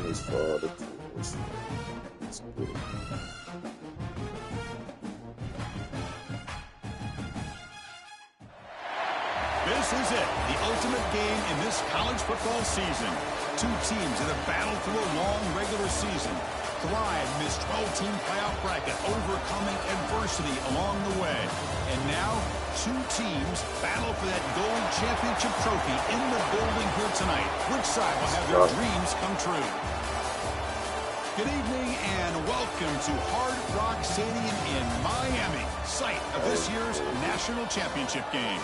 his father was good. This is it, the ultimate game in this college football season. Two teams that have battled through a long regular season, thrived in this 12-team playoff bracket, overcoming adversity along the way. And now, two teams battle for that gold championship trophy in the building here tonight. Which side will have their dreams come true? Good evening and welcome to Hard Rock Stadium in Miami, site of this year's national championship game.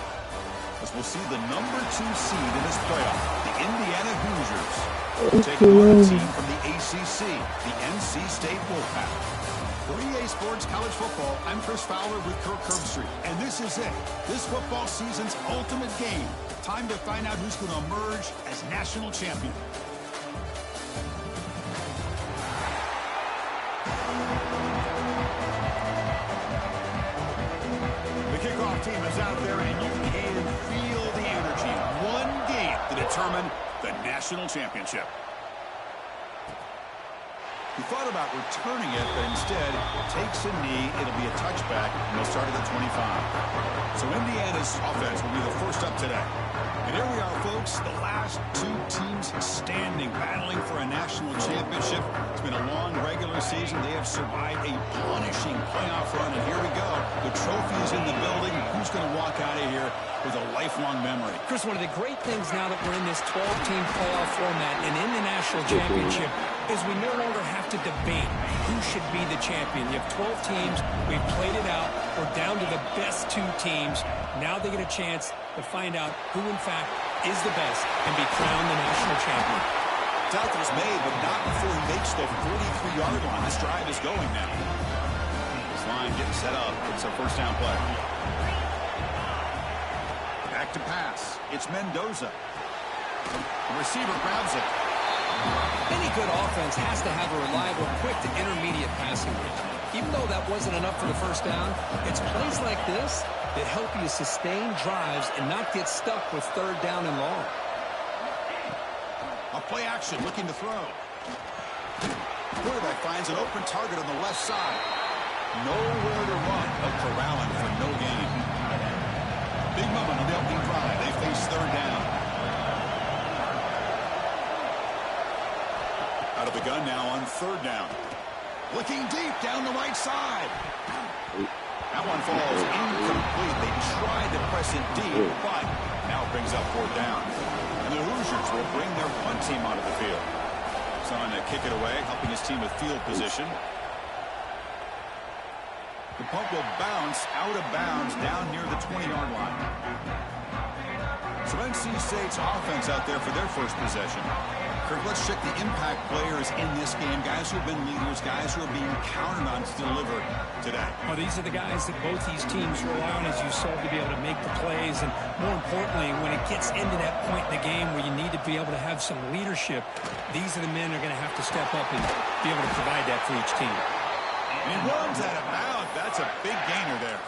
As we'll see the number 2 seed in this playoff, the Indiana Hoosiers, taking on a team from the ACC, the NC State Wolfpack. For EA Sports College Football, I'm Chris Fowler with Kirk Herbstreit, and this is it, this football season's ultimate game. Time to find out who's going to emerge as national champion. The kickoff team is out there, and you can feel the energy. One game to determine the national championship. He thought about returning it, but instead takes a knee. It'll be a touchback, and they'll start at the 25. So Indiana's offense will be the first up today. And here we are, folks, the last two teams standing, battling for a national championship. It's been a long regular season. They have survived a punishing playoff run, and here we go. The trophy is in the building. Who's going to walk out of here with a lifelong memory? Chris, one of the great things now that we're in this 12-team playoff format and in the national championship is we no longer have to debate who should be the champion. You have 12 teams. We've played it out. We're down to the best 2 teams. Now they get a chance to find out who, in fact, is the best and be crowned the national champion. Tackle's made, but not before he makes the 43-yard line. This drive is going now. This line getting set up. It's a first down play. Back to pass. It's Mendoza. The receiver grabs it. Any good offense has to have a reliable, quick to intermediate passing game. Even though that wasn't enough for the first down, it's plays like this that help you sustain drives and not get stuck with third down and long. A play action, looking to throw. Quarterback finds an open target on the left side. Nowhere to run, but corralling for no gain. Big moment on the opening drive. They face third down. Out of the gun now on third down. Looking deep down the right side. That one falls incomplete. They tried to press it deep, but now it brings up fourth down. And the Hoosiers will bring their punt team onto the field. He's on to kick it away, helping his team with field position. The punt will bounce out of bounds down near the 20-yard line. So NC State's offense out there for their first possession. Kirk, let's check the impact players in this game. Guys who have been leaders, guys who are being counted on to deliver today. Well, these are the guys that both these teams rely on, as you saw, to be able to make the plays. And more importantly, when it gets into that point in the game where you need to be able to have some leadership, these are the men who are going to have to step up and be able to provide that for each team. And runs out of bounds. That's a big gainer there.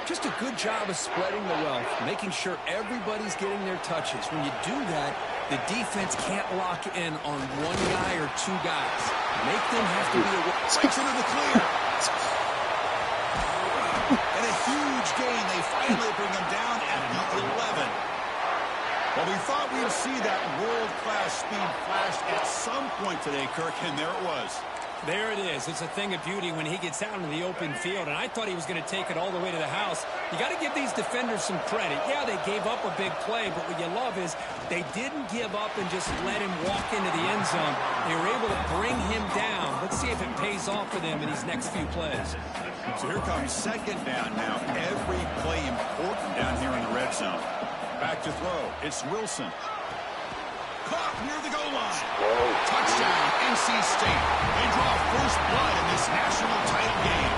Just a good job of spreading the wealth, making sure everybody's getting their touches. When you do that, the defense can't lock in on one guy or 2 guys. Make them have to be aware. Breaks into the clear. And a huge gain. They finally bring him down at the 11. Well, we thought we'd see that world-class speed flash at some point today, Kirk, and there it was. There it is. It's a thing of beauty when he gets out into the open field, and I thought he was going to take it all the way to the house. You got to give these defenders some credit. Yeah, they gave up a big play, but what you love is they didn't give up and just let him walk into the end zone. They were able to bring him down. Let's see if it pays off for them in these next few plays. So here comes second down now. Every play important down here in the red zone. Back to throw. It's Wilson. Caught near the goal line. Touchdown, NC State. They draw first blood in this national title game.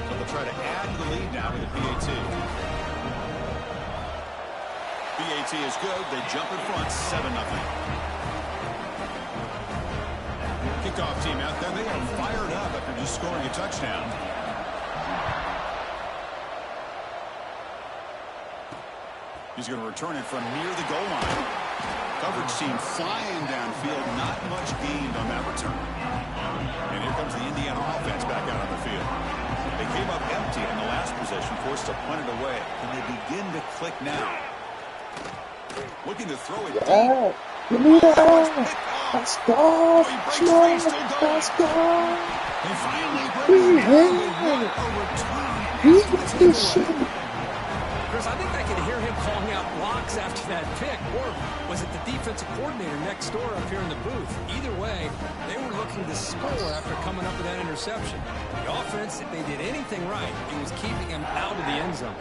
So they'll try to add to the lead now with the PAT. BAT is good. They jump in front 7-0. Kickoff team out there. They are fired up after just scoring a touchdown. He's going to return it from near the goal line. Coverage team flying downfield. Not much gained on that return. And here comes the Indiana offense back out on the field. They came up empty in the last possession, forced to punt it away. And they begin to click now. Looking to throw it deep. Give me that. Let's go. Let's go. They finally bring it down. A return. This shit. Chris, I think I could hear him calling out blocks after that pick. Or was it the defensive coordinator next door up here in the booth? Either way, they were looking to score after coming up with that interception. The offense, if they did anything right, it was keeping him out of the end zone.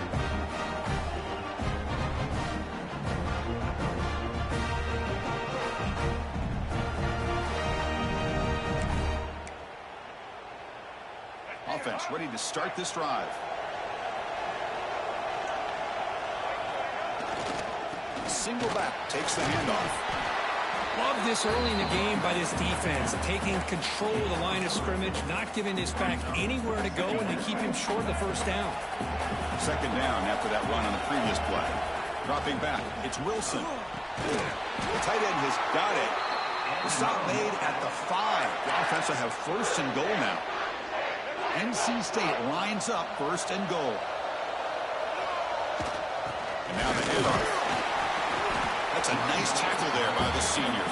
Offense ready to start this drive. Single back takes the handoff. Love this early in the game by this defense, taking control of the line of scrimmage, not giving this back anywhere to go, and to keep him short of the first down. Second down after that run on the previous play. Dropping back, it's Wilson. The tight end has got it. The stop made at the 5. The offense will have first and goal now. NC State lines up first and goal. And now the handoff. That's a nice tackle there by the senior.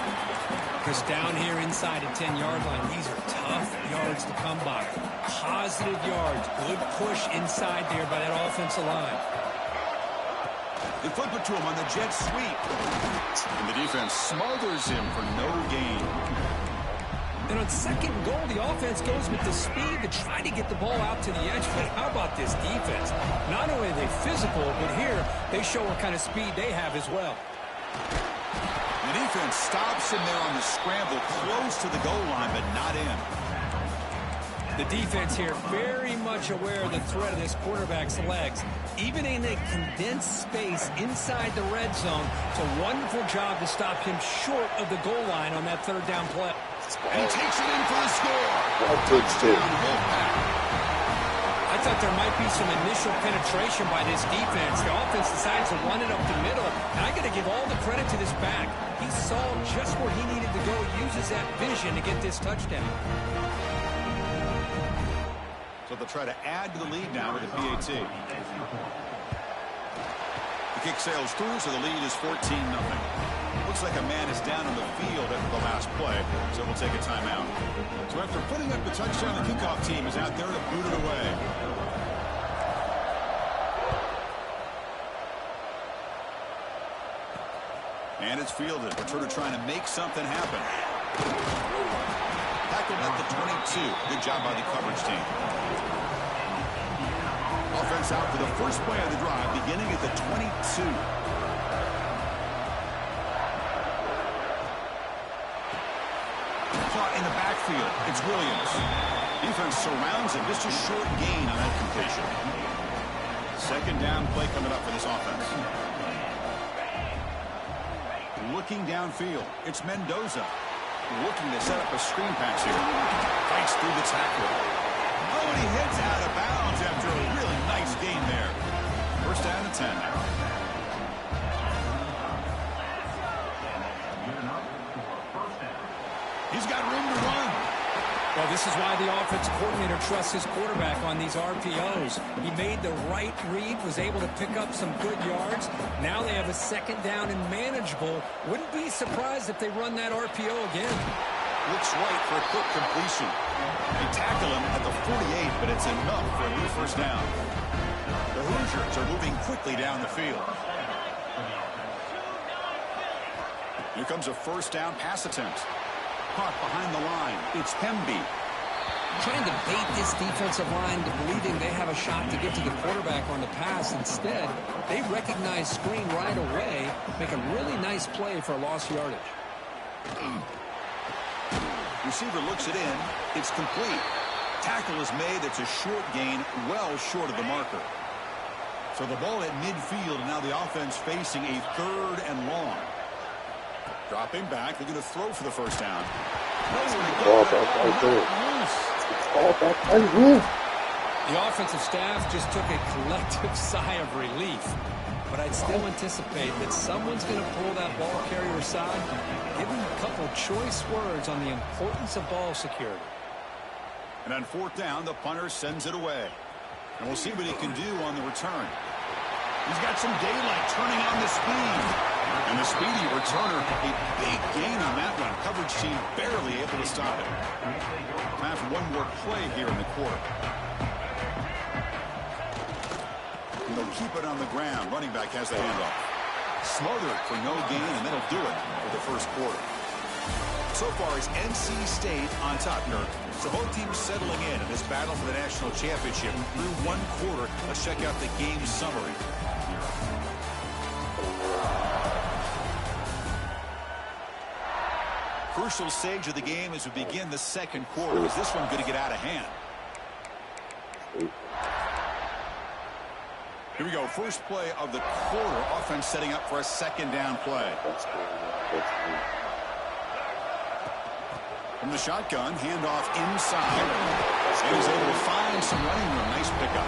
Because down here inside the 10-yard line, these are tough yards to come by. Positive yards. Good push inside there by that offensive line. They flip it to him on the jet sweep. And the defense smothers him for no gain. And on second goal, the offense goes with the speed to try to get the ball out to the edge. But how about this defense? Not only are they physical, but here they show what kind of speed they have as well. The defense stops him there on the scramble, close to the goal line, but not in. The defense here very much aware of the threat of this quarterback's legs. Even in a condensed space inside the red zone, it's a wonderful job to stop him short of the goal line on that third down play. And he takes it in for the score. Touchdown, Wolfpack. I thought there might be some initial penetration by this defense. The offense decides to run it up the middle. And I got to give all the credit to this back. He saw just where he needed to go, uses that vision to get this touchdown. So they'll try to add to the lead now with the PAT. The kick sails through, so the lead is 14-0. Looks like a man is down on the field after the last play, so we'll take a timeout. So after putting up the touchdown, the kickoff team is out there to boot it away. And it's fielded. Returner trying to make something happen. Tackled at the 22. Good job by the coverage team. Offense out for the first play of the drive, beginning at the 22. Caught in the backfield. It's Williams. Defense surrounds him. Just a short gain on that completion. Second down play coming up for this offense. Looking downfield. It's Mendoza. Looking to set up a screen pass here. Fights through the tackle. Oh, and he heads out of bounds after a really nice gain there. First down and 10 now. He's got room to run. Well, this is why the offensive coordinator trusts his quarterback on these RPOs. He made the right read, was able to pick up some good yards. Now they have a second down and manageable. Wouldn't be surprised if they run that RPO again. Looks right for a quick completion. They tackle him at the 48, but it's enough for a new first down. The Hoosiers are moving quickly down the field. Here comes a first down pass attempt. Caught behind the line. It's Hemby. Trying to bait this defensive line to believing they have a shot to get to the quarterback on the pass. Instead, they recognize screen right away, make a really nice play for lost yardage. Receiver looks it in. It's complete. Tackle is made. It's a short gain, well short of the marker. So the ball at midfield, and now the offense facing a 3rd and long. Dropping back, they're going to throw for the first down. Ball back right there. Ball back right here. The offensive staff just took a collective sigh of relief. But I'd still anticipate that someone's going to pull that ball carrier aside, give him a couple choice words on the importance of ball security. And on 4th down, the punter sends it away. And we'll see what he can do on the return. He's got some daylight turning on the speed. And the speedy returner, a big gain on that one. Coverage team barely able to stop it. Time for one more play here in the quarter. And they'll keep it on the ground. Running back has the handoff. Smothered for no gain, and that'll do it for the first quarter. So far, it's NC State on top here. So both teams settling in this battle for the national championship through one quarter. Let's check out the game summary. Crucial stage of the game as we begin the second quarter. Is this one going to get out of hand? Here we go. First play of the quarter. Offense setting up for a 2nd down play. From the shotgun, handoff inside. And he's able to find some running room. Nice pickup.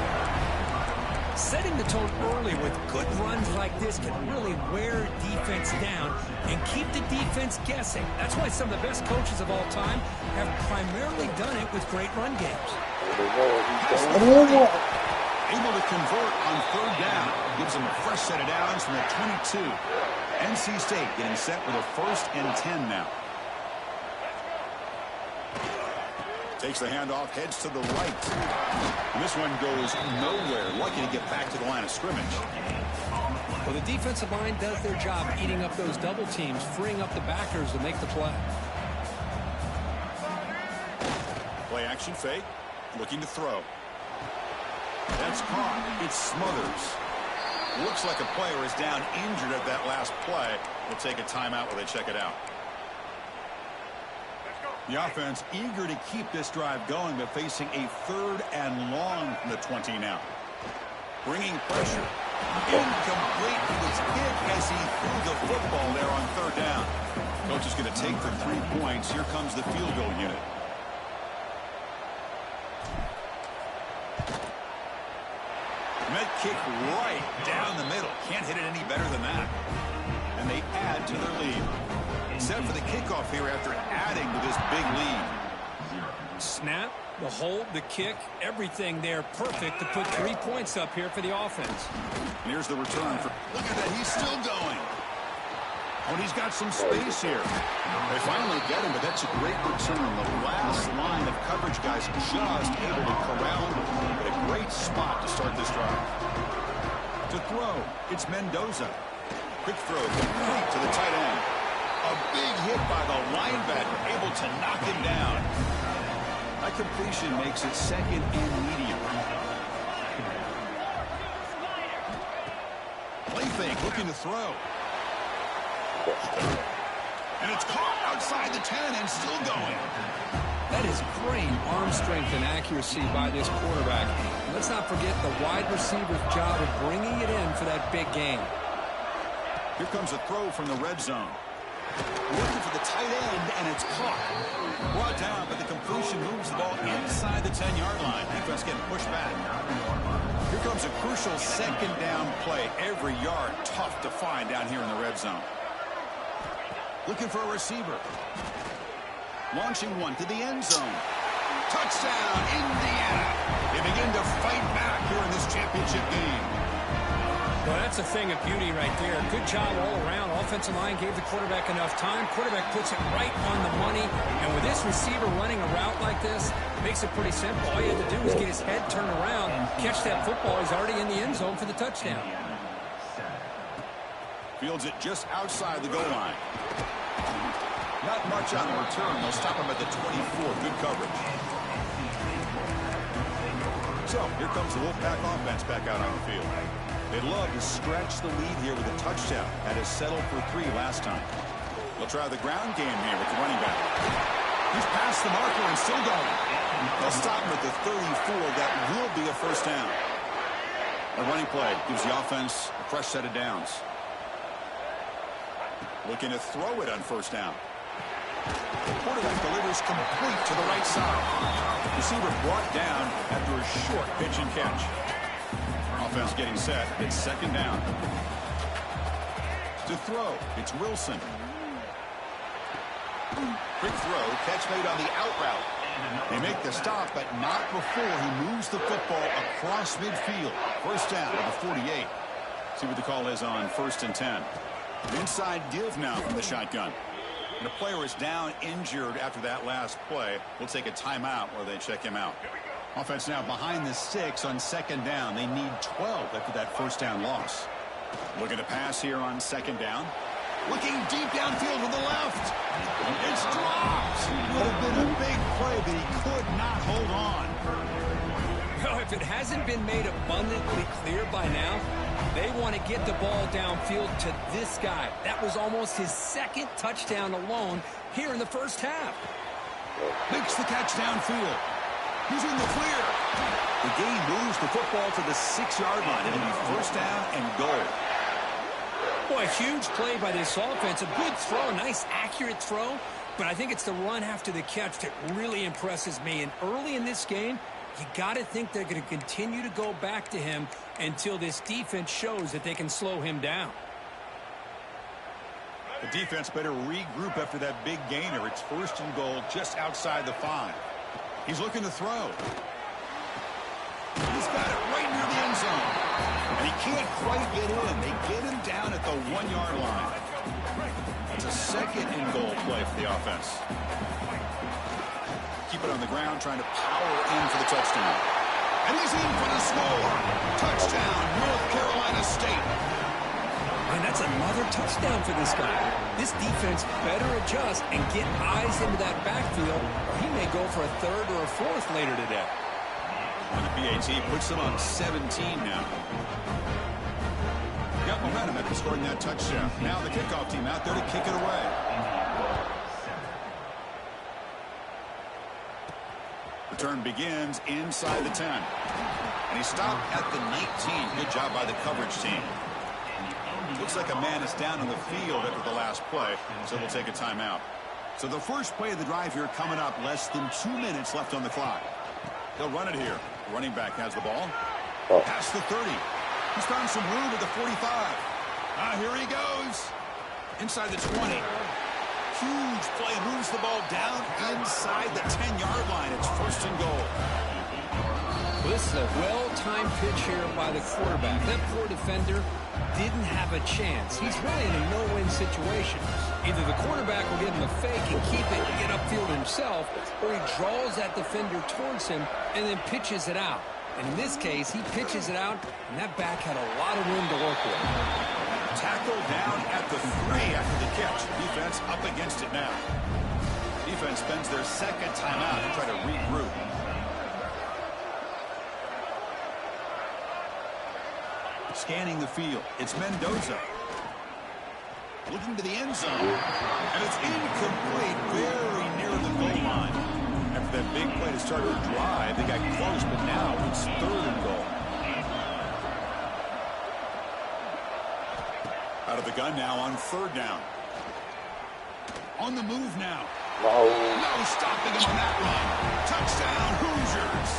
Setting the tone early with good runs like this can really wear defense down and keep the defense guessing. That's why some of the best coaches of all time have primarily done it with great run games. Able to convert on 3rd down. Gives them a fresh set of downs from the 22. NC State getting set with a 1st and 10 now. Takes the handoff, heads to the right. And this one goes nowhere. Lucky to get back to the line of scrimmage. Well, the defensive line does their job eating up those double teams, freeing up the backers to make the play. Play action fake. Looking to throw. That's caught. It's Smothers. Looks like a player is down injured at that last play. We'll take a timeout while they check it out. The offense eager to keep this drive going, but facing a 3rd and long from the 20 now. Bringing pressure. Incomplete with his kick as he threw the football there on 3rd down. Coach is going to take for 3 points. Here comes the field goal unit. Met kick right down the middle. Can't hit it any better than that. And they add to their lead. Set for the kickoff here after adding to this big lead. Snap, the hold, the kick, everything there perfect to put 3 points up here for the offense. And here's the return. Look at that, he's still going. Oh, and he's got some space here. They finally get him, but that's a great return. The last line of coverage guys just able to corral him. But a great spot to start this drive. To throw, it's Mendoza. Quick throw, complete to the tight end. A big hit by the linebacker, able to knock him down. That completion makes it 2nd and medium. Play fake, looking to throw. And it's caught outside the 10 and still going. That is great arm strength and accuracy by this quarterback. And let's not forget the wide receiver's job of bringing it in for that big game. Here comes a throw from the red zone. Looking for the tight end, and it's caught. Brought down, but the completion moves the ball inside the 10-yard line. Defense getting pushed back. Here comes a crucial 2nd down play. Every yard tough to find down here in the red zone. Looking for a receiver. Launching one to the end zone. Touchdown, Indiana. They begin to fight back here in this championship game. Well, that's a thing of beauty right there. Good job all around. Offensive line gave the quarterback enough time. Quarterback puts it right on the money. And with this receiver running a route like this, it makes it pretty simple. All you have to do is get his head turned around, catch that football. He's already in the end zone for the touchdown. Fields it just outside the goal line. Not much on the return. They'll stop him at the 24. Good coverage. So, here comes the Wolfpack offense back out on the field. They'd love to stretch the lead here with a touchdown. Had us settled for 3 last time. They'll try the ground game here with the running back. He's past the marker and still going. They'll stop him at the 34. That will be a 1st down. A running play gives the offense a fresh set of downs. Looking to throw it on first down. The quarterback delivers complete to the right side. Receiver brought down after a short pitch and catch. Offense getting set. It's second down. To throw, it's Wilson. Quick throw, catch made on the out route. They make the stop, but not before he moves the football across midfield. First down to the 48. See what the call is on 1st and 10. Inside give now from the shotgun. And the player is down injured after that last play. We'll take a timeout while they check him out. Offense now behind the 6 on second down. They need 12 after that first down loss. Looking to pass here on second down. Looking deep downfield with the left. It's dropped. Would have been a big play, but he could not hold on. Well, if it hasn't been made abundantly clear by now, they want to get the ball downfield to this guy. That was almost his second touchdown alone here in the first half. Makes the catch downfield. He's in the clear. The game moves the football to the 6-yard line. It'll be first down and goal. Boy, a huge play by this offense. A good throw, a nice accurate throw. But I think it's the run after the catch that really impresses me. And early in this game, you got to think they're going to continue to go back to him until this defense shows that they can slow him down. The defense better regroup after that big gainer. It's first and goal just outside the 5. He's looking to throw. He's got it right near the end zone. And he can't quite get in. They get him down at the 1-yard line. It's a second and goal play for the offense. Keep it on the ground, trying to power in for the touchdown. And he's in for the score. Touchdown, North Carolina State. And that's another touchdown for this guy. This defense better adjust and get eyes into that backfield, or he may go for a 3rd or a 4th later today. And the PAT puts them on 17 now. Got momentum after scoring that touchdown. Now the kickoff team out there to kick it away. Return begins inside the 10. And he stopped at the 19. Good job by the coverage team. Looks like a man is down on the field after the last play, so we'll take a timeout. So the first play of the drive here coming up, less than 2 minutes left on the clock. They'll run it here. Running back has the ball. Past the 30. He's found some room at the 45. Here he goes. Inside the 20. Huge play. Moves the ball down inside the 10-yard line. It's first and goal. Well, this is a well-timed pitch here by the quarterback. That poor defender didn't have a chance. He's really in a no-win situation. Either the quarterback will give him a fake and keep it and get upfield himself, or he draws that defender towards him and then pitches it out. And in this case, he pitches it out, and that back had a lot of room to work with. Tackle down at the 3 after the catch. Defense up against it now. Defense spends their second timeout to try to regroup. Scanning the field. It's Mendoza. Looking to the end zone. And it's incomplete. Very near the goal line. After that big play to start the drive, they got close, but now it's 3rd and goal. Out of the gun now on 3rd down. On the move now. No stopping him on that run. Touchdown, Hoosiers.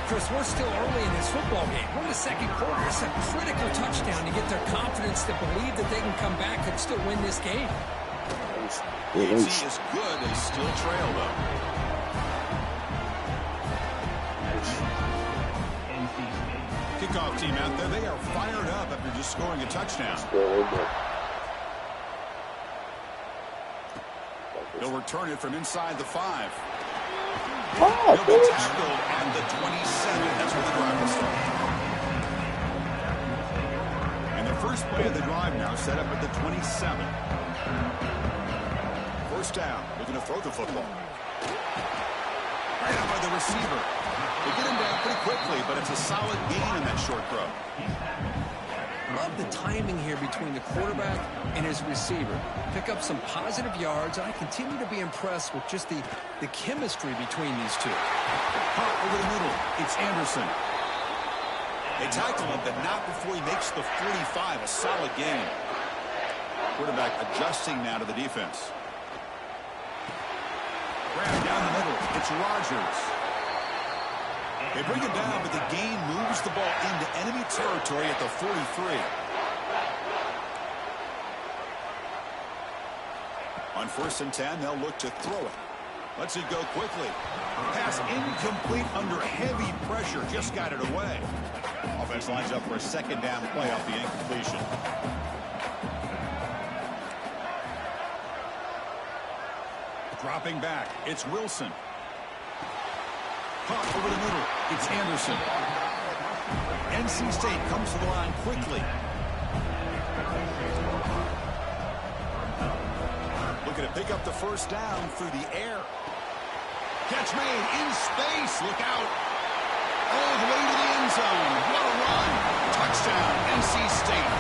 Chris, we're still early in this football game. We're in the second quarter. It's a critical touchdown to get their confidence to believe that they can come back and still win this game. AC is good. They still trail, though. Kickoff team out there. They are fired up after just scoring a touchdown. They'll return it from inside the 5. He'll be tackled at the 27. That's where the drive will start. And the first play of the drive now set up at the 27. First down. Looking to throw the football. Right out by the receiver. They get him down pretty quickly, but it's a solid gain in that short throw. Love the timing here between the quarterback and his receiver. Pick up some positive yards, and I continue to be impressed with just the chemistry between these two. Caught over the middle. It's Anderson. They tackle him, but not before he makes the 45. A solid game. Quarterback adjusting now to the defense. Grab down the middle. It's Rodgers. They bring him down, but the gain moves the ball into enemy territory at the 43. On 1st and 10, they'll look to throw it. Lets it go quickly. Pass incomplete under heavy pressure. Just got it away. Offense lines up for a 2nd down play off the incompletion. Dropping back. It's Wilson. Caught over the middle. It's Anderson. NC State comes to the line quickly. Looking to pick up the 1st down through the air. Catch made in space. Look out. All the way to the end zone. What a run. Touchdown, NC State.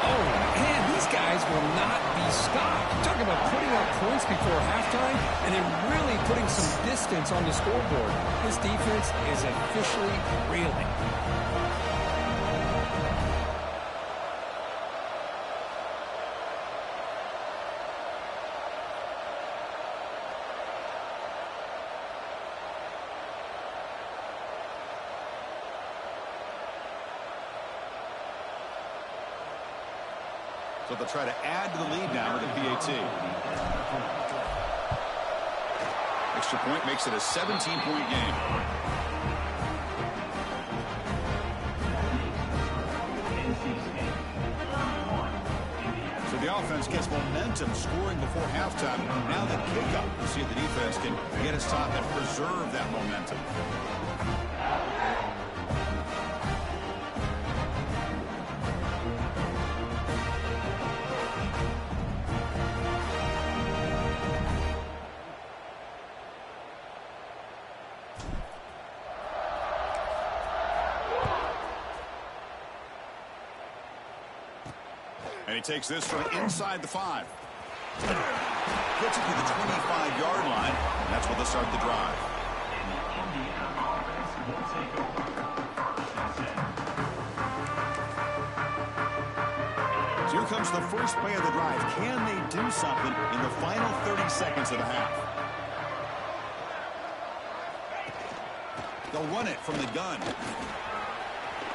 Oh, man, these guys will not be stopped. Talking about putting up points before halftime and then really putting some distance on the scoreboard. This defense is officially reeling. So they'll try to add to the lead now with a PAT. Extra point makes it a 17-point game. So the offense gets momentum scoring before halftime. Now the kickoff. We'll see if the defense can get a stop and preserve that momentum. And he takes this from inside the 5. Gets it to the 25-yard line, and that's where they'll start the drive. So here comes the first play of the drive. Can they do something in the final 30 seconds of the half? They'll run it from the gun.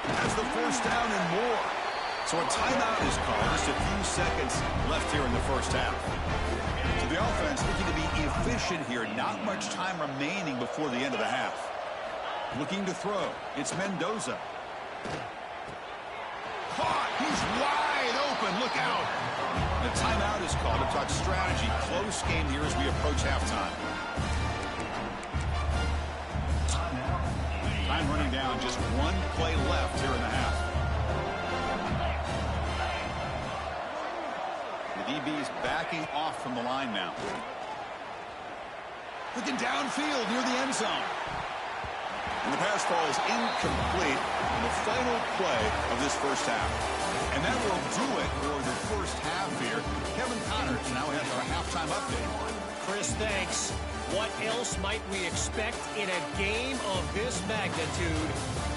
Has the 1st down and more. So a timeout is called. Just a few seconds left here in the 1st half. So the offense looking to be efficient here. Not much time remaining before the end of the half. Looking to throw. It's Mendoza. Caught. He's wide open. Look out. The timeout is called to talk strategy. Close game here as we approach halftime. Time running down. Just one play left here in the half. DB's backing off from the line now. Looking downfield near the end zone. And the pass falls incomplete in the final play of this 1st half. And that will do it for the 1st half here. Kevin Connors now has our halftime update. Chris, thanks. What else might we expect in a game of this magnitude?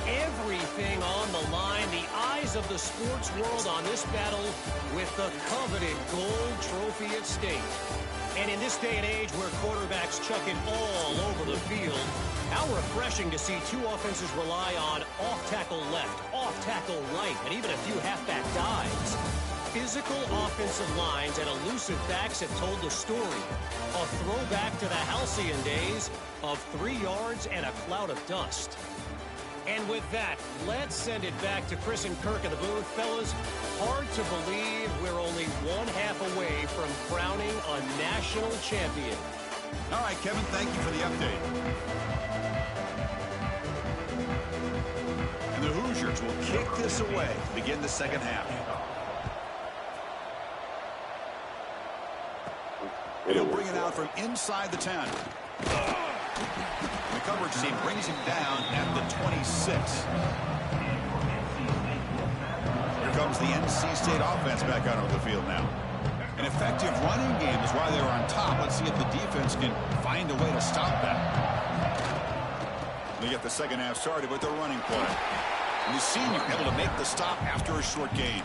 Everything on the line, the eyes of the sports world on this battle with the coveted gold trophy at stake. And in this day and age where quarterbacks chuck it all over the field, how refreshing to see two offenses rely on off-tackle left, off-tackle right, and even a few halfback dives. Physical offensive lines and elusive backs have told the story. A throwback to the halcyon days of 3 yards and a cloud of dust. And with that, let's send it back to Chris and Kirk in the booth. Fellas, hard to believe we're only 1/2 away from crowning a national champion. All right, Kevin, thank you for the update. And the Hoosiers will kick this away to begin the 2nd half. He'll bring it out from inside the 10. The coverage team brings him down at the 26. Here comes the NC State offense back out onto the field now. An effective running game is why they were on top. Let's see if the defense can find a way to stop that. They get the 2nd half started with the running play. And the senior able to make the stop after a short gain.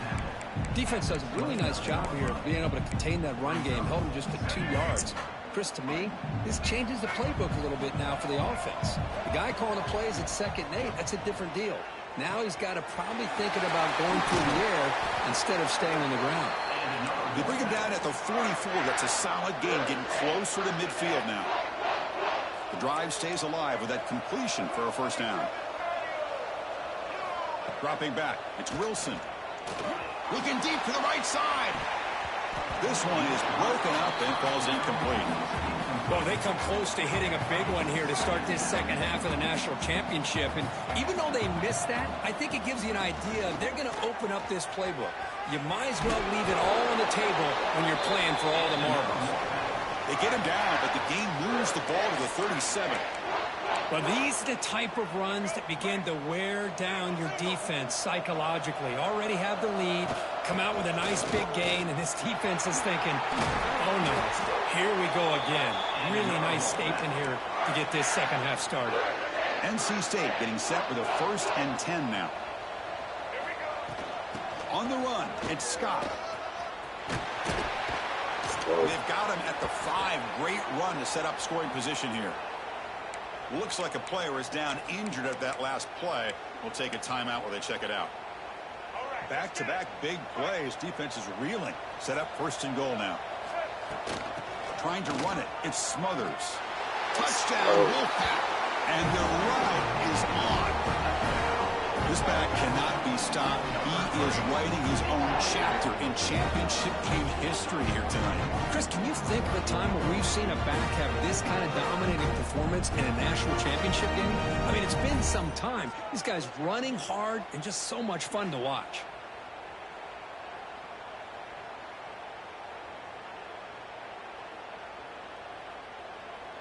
Defense does a really nice job here of being able to contain that run game, held him just to 2 yards. Chris, to me, this changes the playbook a little bit now for the offense. The guy calling the plays at 2nd and 8, that's a different deal. Now he's got to probably thinking about going through the air instead of staying on the ground. They bring him down at the 44. That's a solid gain, getting closer to midfield now. The drive stays alive with that completion for a first down. Dropping back, it's Wilson. Looking deep to the right side. This one is broken up and falls incomplete. Well, they come close to hitting a big one here to start this second half of the national championship. And even though they missed that, I think it gives you an idea they're going to open up this playbook. You might as well leave it all on the table when you're playing for all the marbles. They get him down, but the game moves the ball to the 37. Well, these are the type of runs that begin to wear down your defense psychologically. Already have the lead, come out with a nice big gain, and this defense is thinking, oh no, here we go again. Really nice statement here to get this second half started. NC State getting set for the 1st and 10 now. On the run, it's Scott. They've got him at the 5. Great run to set up scoring position here. Looks like a player is down injured at that last play. We'll take a timeout while they check it out. Back-to-back big plays. Defense is reeling. Set up 1st and goal now. Trying to run it. It's Smothers. Touchdown, Wolfpack. And the run is on. This back cannot be stopped. He is writing his own chapter in championship game history here tonight. Chris, can you think of a time where we've seen a back have this kind of dominating performance in a national championship game? I mean, it's been some time. This guy's running hard and just so much fun to watch.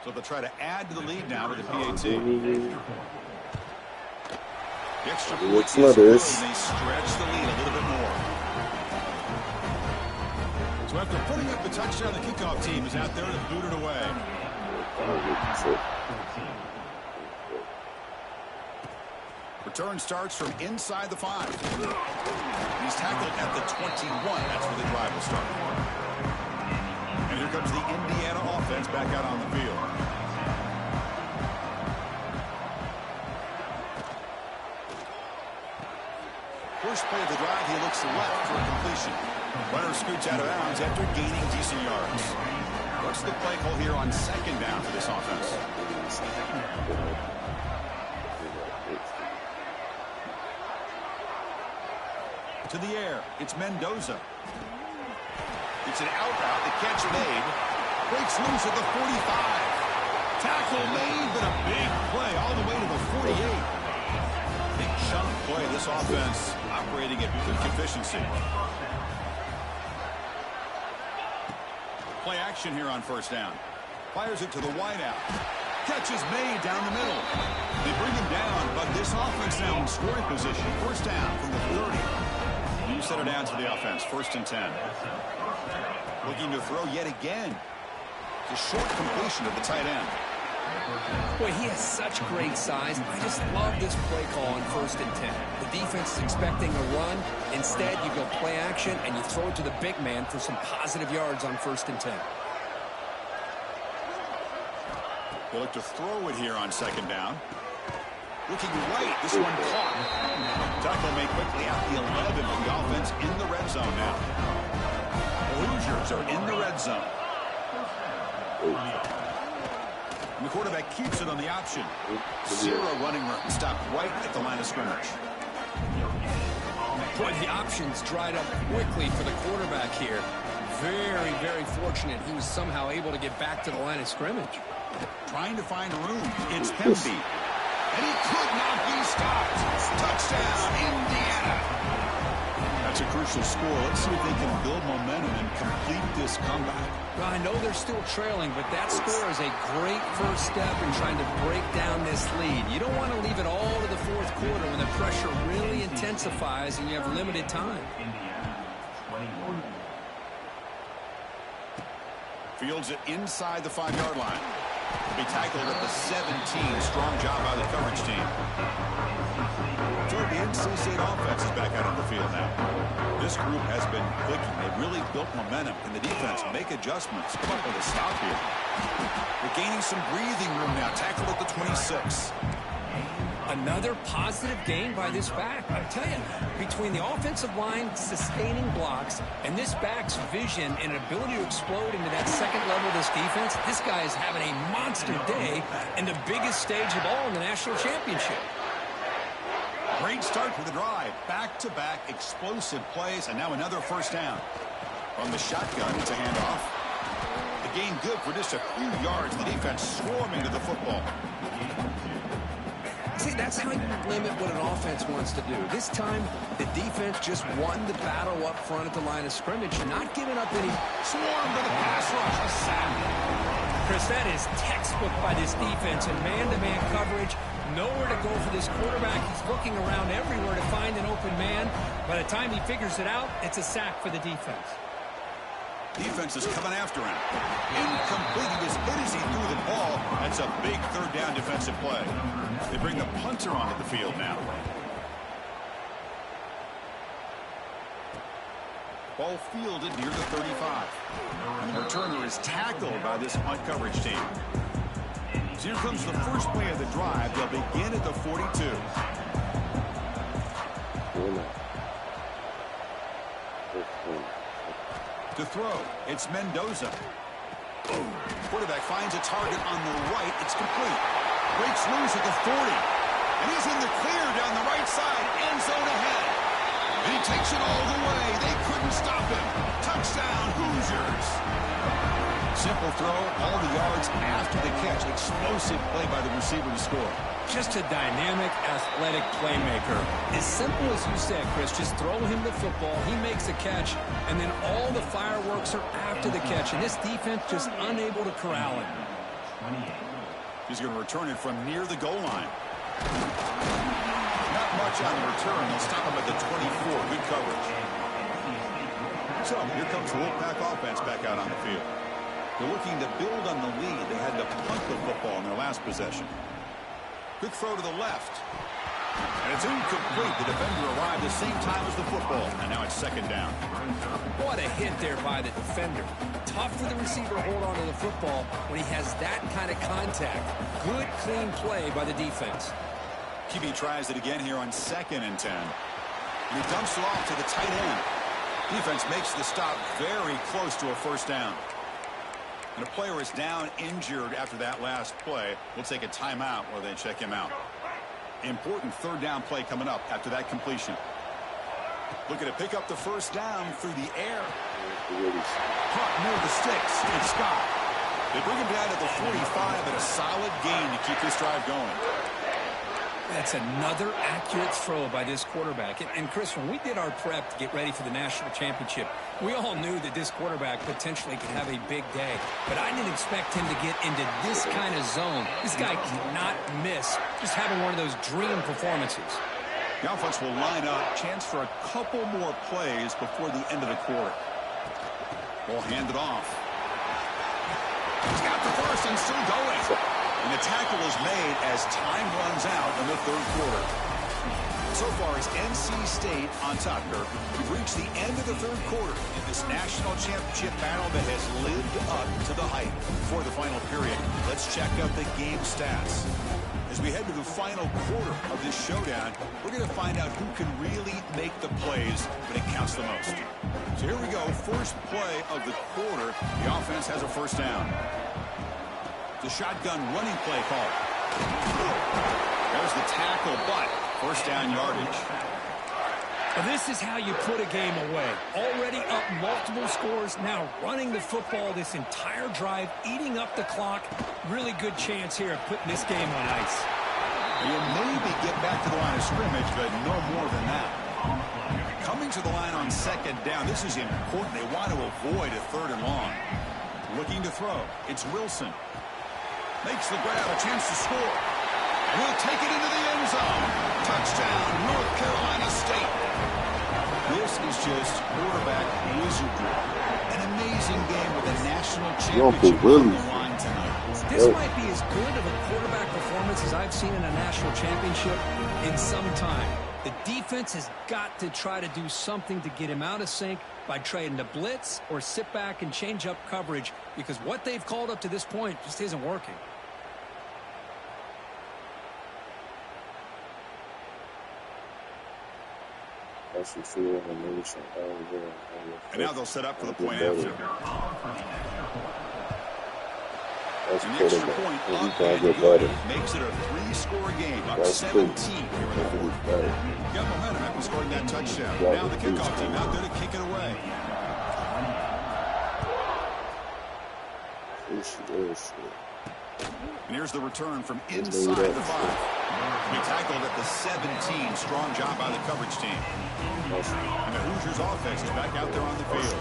So they'll try to add to the lead now with the PAT. The extra point is good, and they stretch the lead a little bit more. So after putting up the touchdown, the kickoff team is out there to boot it away. Return starts from inside the 5. He's tackled at the 21. That's where the drive will start. And here comes the Indiana offense back out on the field. First play of the drive, he looks left for a completion. Runner scoots out of bounds after gaining decent yards. What's the play call here on 2nd down for this offense? To the air, it's Mendoza. It's an out route, the catch made. Breaks loose at the 45. Tackle made, but a big play all the way to the 48. Big chunk play, this offense operating at good efficiency. Play action here on 1st down. Fires it to the wideout. Catch is made down the middle. They bring him down, but this offense now in scoring position. 1st down from the 30. You set it down to the offense. 1st and 10. Looking to throw yet again. It's a short completion of the tight end. Boy, he has such great size. I just love this play call on 1st and 10. The defense is expecting a run. Instead, you go play action, and you throw it to the big man for some positive yards on 1st and 10. They look to throw it here on 2nd down. Looking right, this one caught. Tackle made quickly at the 11 for the offense in the red zone now. The Hoosiers are in the red zone. And the quarterback keeps it on the option. 0 running room. Stopped right at the line of scrimmage. Boy, the options dried up quickly for the quarterback here. Very, very fortunate he was somehow able to get back to the line of scrimmage. Trying to find room. It's Hemby. And he could not be stopped. Touchdown, Indiana. That's a crucial score. Let's see if they can build momentum and complete this comeback. Well, I know they're still trailing, but that score is a great first step in trying to break down this lead. You don't want to leave it all to the 4th quarter when the pressure really intensifies and you have limited time. Fields it inside the 5-yard line. He'll be tackled at the 17. Strong job by the coverage team. third, the NC State offense is back out on the field now. This group has been clicking. They've really built momentum. Can the defense make adjustments? Come up with a stop here. They're gaining some breathing room now. Tackle at the 26. Another positive gain by this back. I tell you, between the offensive line sustaining blocks and this back's vision and ability to explode into that second level of this defense, this guy is having a monster day in the biggest stage of all in the national championship. Great start for the drive. Back-to-back explosive plays, and now another first down. From the shotgun, it's a handoff. The gain good for just a few yards. The defense swarming to the football. See, that's how you limit what an offense wants to do. This time, the defense just won the battle up front at the line of scrimmage, not giving up any. Swarm to the pass rush. A sack. Chris, that is textbook by this defense in man-to-man coverage. Nowhere to go for this quarterback. He's looking around everywhere to find an open man. By the time he figures it out, it's a sack for the defense. Defense is coming after him. Incomplete. He was hit as he threw the ball. That's a big third down defensive play. They bring the punter onto the field now. Ball fielded near the 35. And the returner is tackled by this punt coverage team. So here comes the first play of the drive. They'll begin at the 42. To throw, it's Mendoza. Quarterback finds a target on the right. It's complete. Breaks loose at the 40. And he's in the clear down the right side. End zone ahead. And he takes it all the way. They couldn't stop him. Touchdown, Hoosiers. Simple throw, all the yards after the catch. Explosive play by the receiver to score. Just a dynamic, athletic playmaker. As simple as you said, Chris, just throw him the football, he makes a catch, and then all the fireworks are after the catch. And this defense just unable to corral him. He's going to return it from near the goal line. Not much on the return. They'll stop him at the 24. Good coverage. So here comes the Wolfpack offense back out on the field. They're looking to build on the lead. They had to punt the football in their last possession. Quick throw to the left. And it's incomplete. The defender arrived the same time as the football. And now it's second down. What a hit there by the defender. Tough for the receiver to hold on to the football when he has that kind of contact. Good, clean play by the defense. QB tries it again here on 2nd and 10. And he dumps it off to the tight end. Defense makes the stop very close to a first down. And a player is down injured after that last play. We'll take a timeout while they check him out. Important third down play coming up after that completion. Looking to pick up the first down through the air. Caught near the sticks. It's Scott. They bring him down to the 45 and a solid gain to keep this drive going. That's another accurate throw by this quarterback. And Chris, when we did our prep to get ready for the national championship, we all knew that this quarterback potentially could have a big day. But I didn't expect him to get into this kind of zone. This guy cannot miss. Just having one of those dream performances. The offense will line up. Chance for a couple more plays before the end of the quarter. Ball handed off. He's got the first and still going. And the tackle is made as time runs out in the third quarter. So far, it's NC State on top here. We've reached the end of the third quarter in this national championship battle that has lived up to the hype. Before the final period, let's check out the game stats. As we head to the final quarter of this showdown, we're going to find out who can really make the plays when it counts the most. So here we go. First play of the quarter. The offense has a first down. The shotgun running play call. There's the tackle, but first down yardage. Well, this is how you put a game away. Already up multiple scores, now running the football this entire drive, eating up the clock. Really good chance here of putting this game on ice. You'll maybe get back to the line of scrimmage, but no more than that. Coming to the line on second down, this is important. They want to avoid a third and long. Looking to throw. It's Wilson. Makes the grab, a chance to score. And he'll take it into the end zone. Touchdown, North Carolina State. The This is just quarterback wizardry. An amazing game with a national Uncle championship Willie. on the line tonight. This might be as good of a quarterback performance as I've seen in a national championship in some time. The defense has got to try to do something to get him out of sync by trying to blitz or sit back and change up coverage, because what they've called up to this point just isn't working. And now they'll set up for the point after. An extra point up and good. Makes it a 3-score game, up 17 here in the fourth. Got momentum after scoring that touchdown. Now the kickoff team out there to kick it away. And here's the return from inside the 5. He tackled at the 17. Strong job by the coverage team. And the Hoosiers offense is back out there on the field.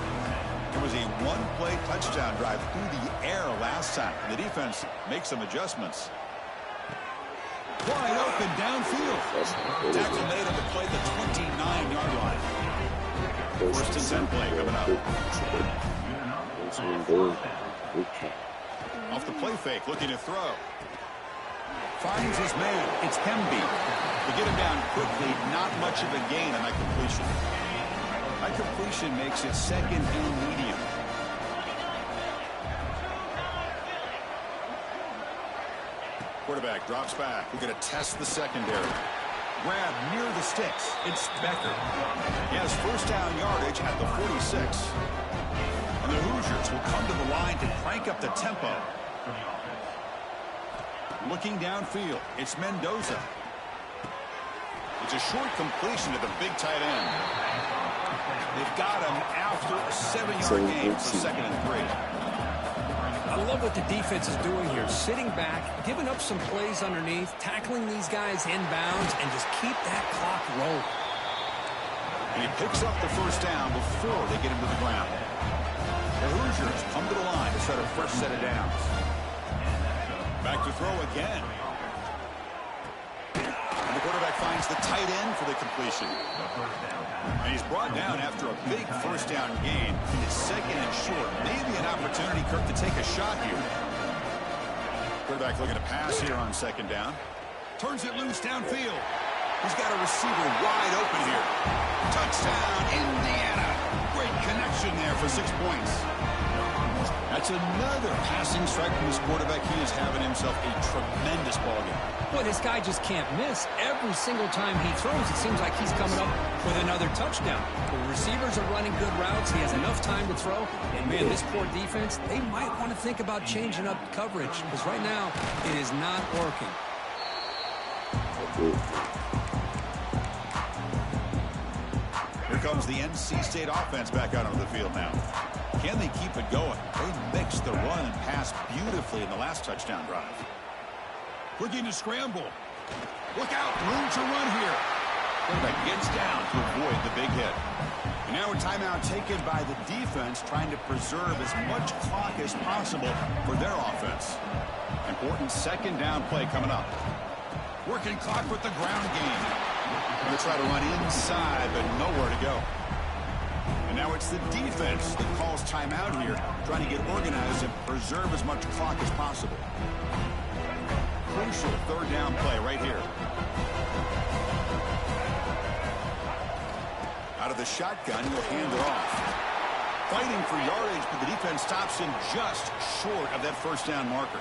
It was a one-play touchdown drive through the air last time. The defense makes some adjustments. Wide open downfield. Tackle made on the play, the 29-yard line. 1st and 10 play coming up. Off the play fake, looking to throw. Finds his man. It's Hemby. To get him down quickly, not much of a gain on that completion. That completion makes it 2nd and medium. Quarterback drops back. We're going to test the secondary. Grab near the sticks. It's Becker. He has 1st down yardage at the 46. And the Hoosiers will come to the line to crank up the tempo. Looking downfield, it's Mendoza. It's a short completion to the big tight end. They've got him after a 7-yard gain for 2nd and 3. I love what the defense is doing here. Sitting back, giving up some plays underneath, tackling these guys inbounds, and just keep that clock rolling. And he picks up the 1st down before they get him to the ground. The Hoosiers come to the line to start a fresh set of downs. Back to throw again. And the quarterback finds the tight end for the completion. And he's brought down after a big 1st down gain. It's 2nd and short. Maybe an opportunity, Kirk, to take a shot here. Quarterback looking to pass here on 2nd down. Turns it loose downfield. He's got a receiver wide open here. Touchdown, Indiana. Great connection there for 6 points. That's another passing strike from this quarterback. He is having himself a tremendous ballgame. Boy, this guy just can't miss. Every single time he throws, it seems like he's coming up with another touchdown. The receivers are running good routes. He has enough time to throw. And, man, this poor defense, they might want to think about changing up coverage, because right now it is not working. Here comes the NC State offense back out onto the field now. Can they keep it going? They mixed the run and pass beautifully in the last touchdown drive. Looking to scramble. Look out, room to run here. Quarterback gets down to avoid the big hit. And now a timeout taken by the defense, trying to preserve as much clock as possible for their offense. Important 2nd down play coming up. Working clock with the ground game. Going to try to run inside, but nowhere to go. And now it's the defense that calls timeout here, trying to get organized and preserve as much clock as possible. Crucial 3rd down play right here. Out of the shotgun, he'll hand it off. Fighting for yardage, but the defense stops him just short of that 1st down marker.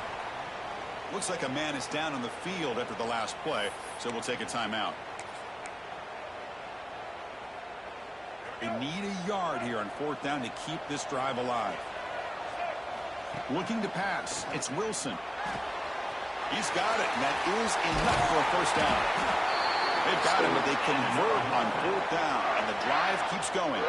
Looks like a man is down on the field after the last play, so we'll take a timeout. They need a yard here on 4th down to keep this drive alive. Looking to pass. It's Wilson. He's got it, and that is enough for a 1st down. They've got him, but they convert on 4th down, and the drive keeps going.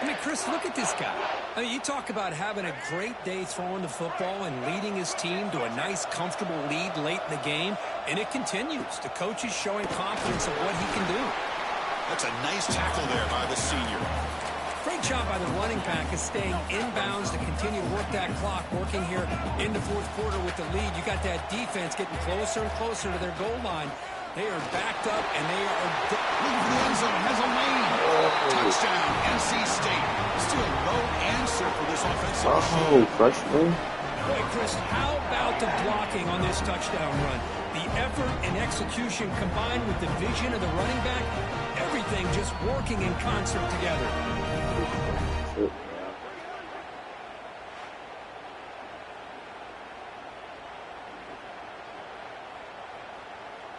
I mean, Chris, look at this guy. I mean, you talk about having a great day throwing the football and leading his team to a nice, comfortable lead late in the game, and it continues. The coach is showing confidence of what he can do. That's a nice tackle there by the senior. Great job by the running back is staying inbounds to continue to work that clock, working here in the 4th quarter with the lead. You got that defense getting closer and closer to their goal line. They are backed up, and they are... Looking for the end zone, has a lane. Touchdown, NC State. Still no answer for this offensive machine. Oh, freshman. Hey, Chris, how about the blocking on this touchdown run? The effort and execution combined with the vision of the running back, everything just working in concert together.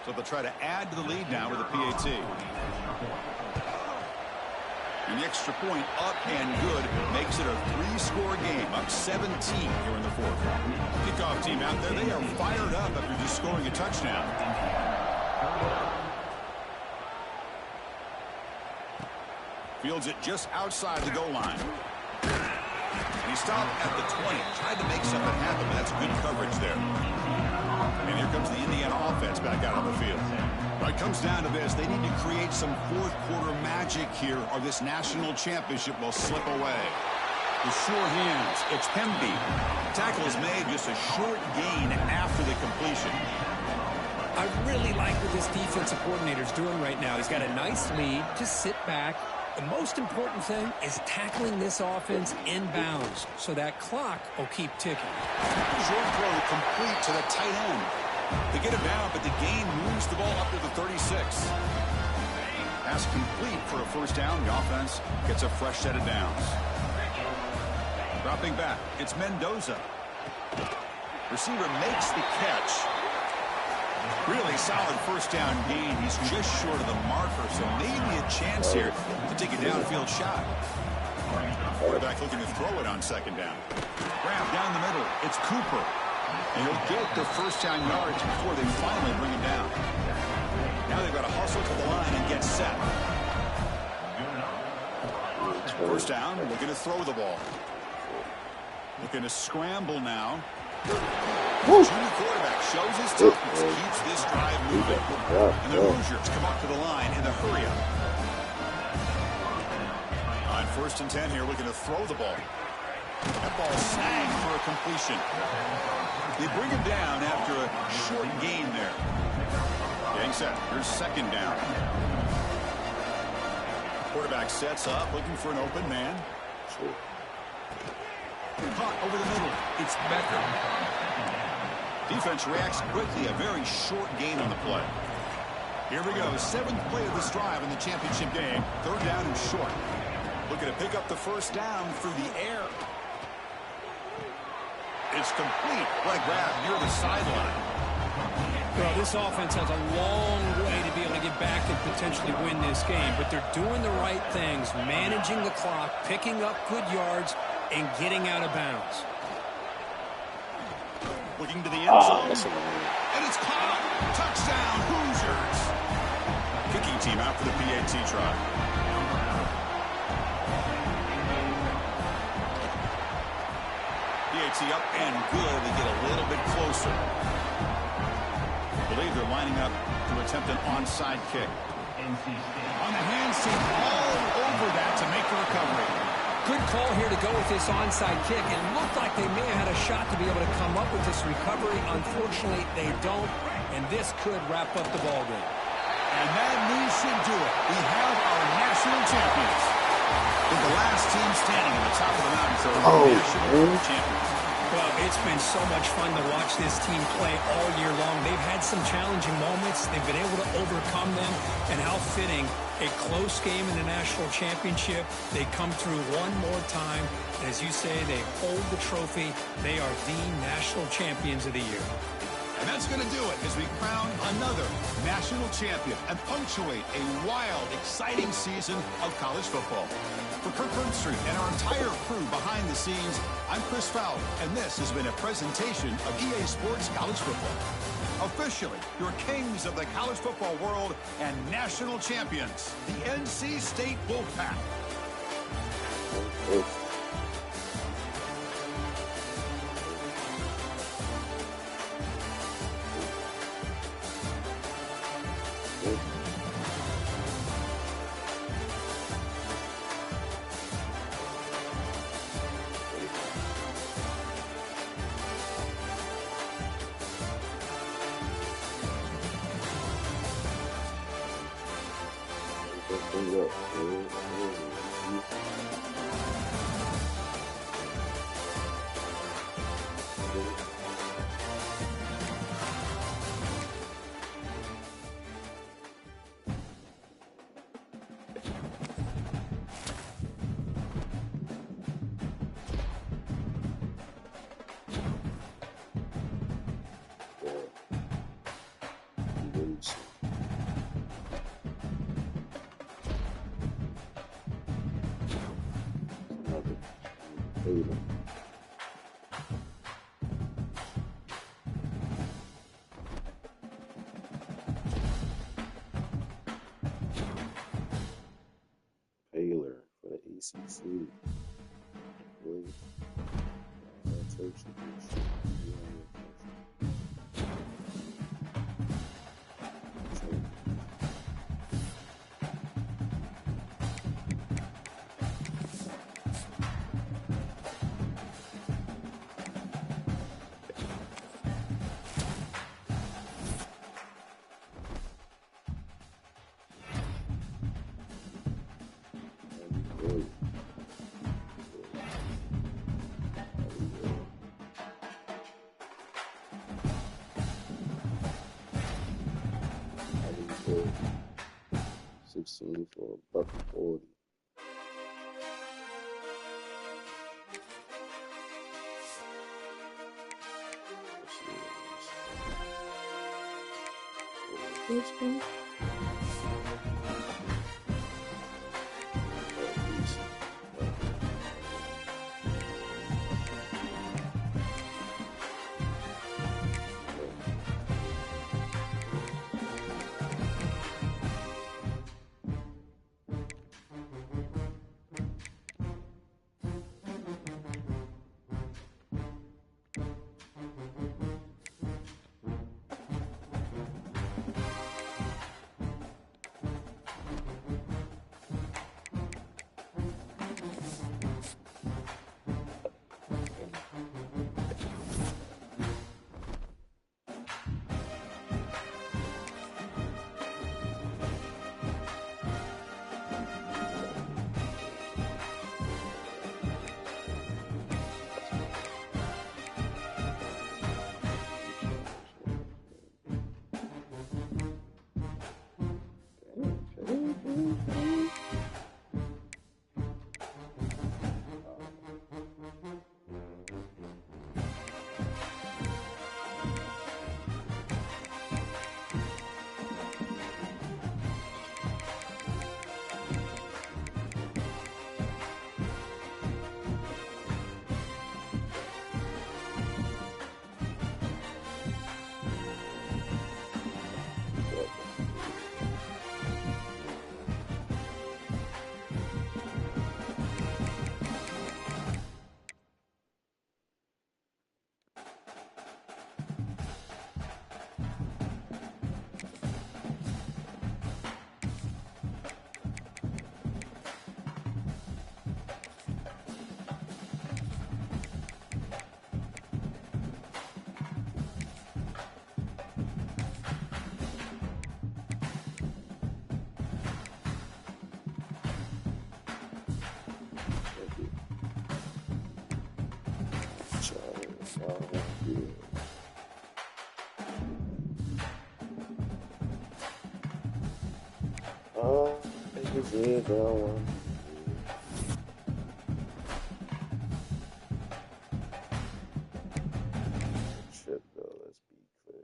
So they'll try to add to the lead now with a PAT. And the extra point up and good makes it a 3-score game, up 17 here in the fourth. Kickoff team out there, they are fired up after just scoring a touchdown. Fields it just outside the goal line. And he stopped at the 20, tried to make something happen, but that's good coverage there. And here comes the Indiana offense back out on the field. Well, it comes down to this. They need to create some fourth-quarter magic here, or this national championship will slip away. The sure hands, it's Hemby. Tackle is made, just a short gain after the completion. I really like what this defensive coordinator is doing right now. He's got a nice lead. Just sit back. The most important thing is tackling this offense inbounds so that clock will keep ticking. Short throw complete to the tight end. They get him down, but the gain moves the ball up to the 36. Pass complete for a first down. The offense gets a fresh set of downs. Dropping back, it's Mendoza. Receiver makes the catch. Really solid first down gain. He's just short of the marker, so maybe a chance here to take a downfield shot. Quarterback looking to throw it on second down. Grab down the middle. It's Cooper. And he'll get the first down yards before they finally bring him down. Now they've got to hustle to the line and get set. First down, looking to throw the ball. Looking to scramble now. Junior quarterback shows his toughness, keeps this drive moving. And the Hoosiers come up to the line in the hurry-up. On 1st and 10 here, looking to throw the ball. That ball snagged for a completion. They bring him down after a short gain there. Getting set. Here's second down. Quarterback sets up, looking for an open man. Caught over the middle. It's Becker. Defense reacts quickly. A very short gain on the play. Here we go. 7th play of this drive in the championship game. 3rd down and short. Looking to pick up the first down through the air. It's complete. What a grab near the sideline. Well, this offense has a long way to be able to get back and potentially win this game, but they're doing the right things, managing the clock, picking up good yards, and getting out of bounds. Looking to the end zone. And it's caught. Touchdown, Hoosiers. Kicking team out for the PAT try. PAT up and good. They get a little bit closer. I believe they're lining up to attempt an onside kick. On the handstand, all over that to make the recovery. Good call here to go with this onside kick. It looked like they may have had a shot to be able to come up with this recovery. Unfortunately, they don't, and this could wrap up the ballgame. And that news should do it. We have our national champions. With the last team standing at the top of the mountain, so national champions. Well, it's been so much fun to watch this team play all year long. They've had some challenging moments. They've been able to overcome them. And how fitting, a close game in the national championship. They come through one more time. And as you say, they hold the trophy. They are the national champions of the year. And that's going to do it as we crown another national champion and punctuate a wild, exciting season of college football. For Kirk Herbstreit and our entire crew behind the scenes, I'm Chris Fowler, and this has been a presentation of EA Sports College Football. Officially, your kings of the college football world and national champions, the NC State Wolfpack. Yeah. Taylor. Taylor for the ACC. Wait. For $1.40. This one. Shit, though, let's be clear.